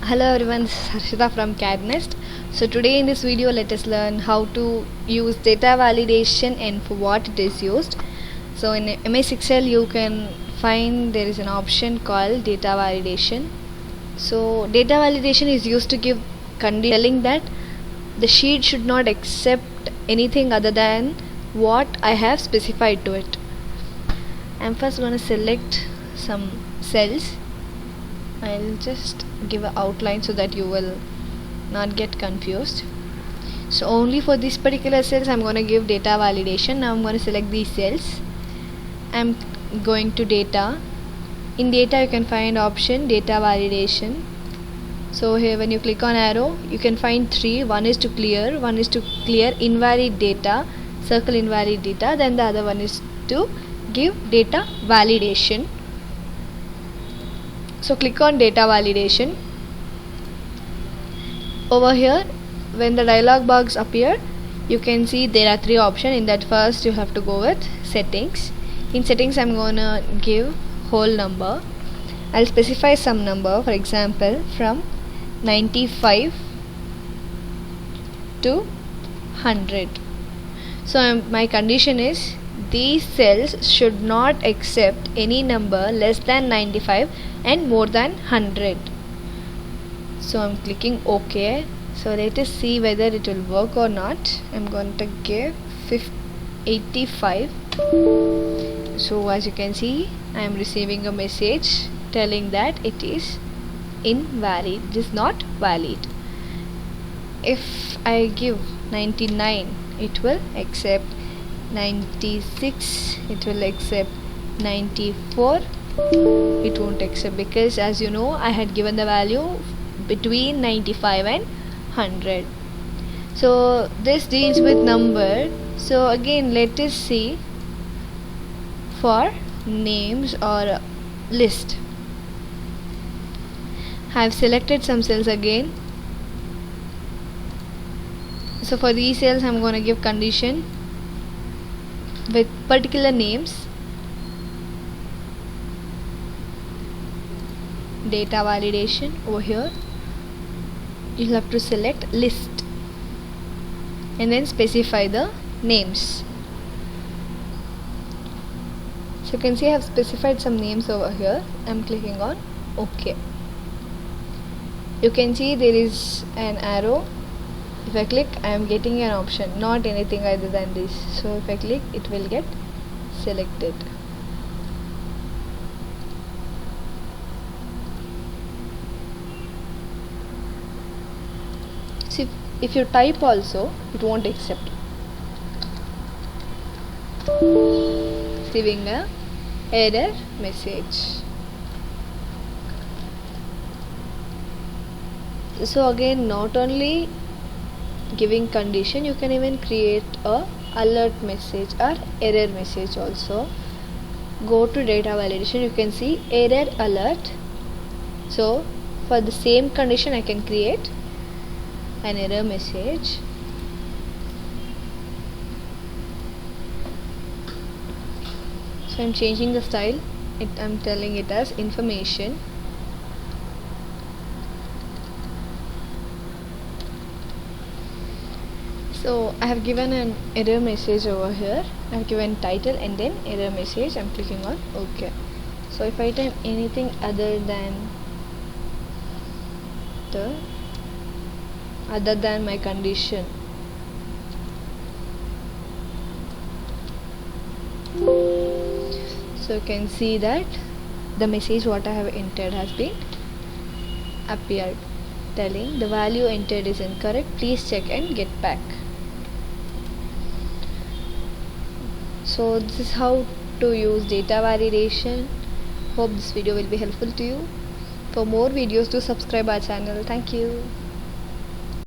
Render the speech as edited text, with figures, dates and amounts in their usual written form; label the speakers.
Speaker 1: Hello everyone, this is Harshita from CAD NEST. So today in this video let us learn how to use data validation and for what it is used. So in MS Excel you can find there is an option called data validation. So data validation is used to give condition telling that the sheet should not accept anything other than what I have specified to it. I'm first going to select some cells. I'll just give an outline so that you will not get confused. So only for this particular cells I'm going to give data validation. Now I'm going to select these cells. I'm going to data. In data you can find option data validation. So here when you click on arrow you can find three. One is to clear invalid data, circle invalid data. Then the other one is to give data validation. So click on data validation. Over here when the dialog box appear you can see there are three options. In that first you have to go with settings. In settings I'm gonna give whole number. I'll specify some number, for example from 95 to 100. So my condition is these cells should not accept any number less than 95 and more than 100. So I'm clicking OK. So let us see whether it will work or not. I'm going to give 85. So as you can see I am receiving a message telling that it is invalid, it is not valid. If I give 99 it will accept, 96 it will accept, 94 it won't accept, because as you know I had given the value between 95 and 100. So this deals with number. So again let us see for names or list. I have selected some cells again. So for these cells I'm going to give condition with particular names. Data validation. Over here you'll have to select list and then specify the names. So you can see I have specified some names over here. I'm clicking on OK. You can see there is an arrow. If I click I am getting an option, not anything other than this. So if I click it will get selected. See, if you type also it won't accept. Receiving a error message. So again not only giving condition, you can even create a alert message or error message also. Go to data validation, you can see error alert. So for the same condition I can create an error message. So I'm changing the style. I'm telling it as information. So I have given an error message over here. I have given title and then error message. I'm clicking on OK. So if I type anything other than my condition, so you can see that the message what I have entered has been appeared telling the value entered is incorrect, please check and get back. So this is how to use data validation. Hope this video will be helpful to you. For more videos do subscribe our channel. Thank you.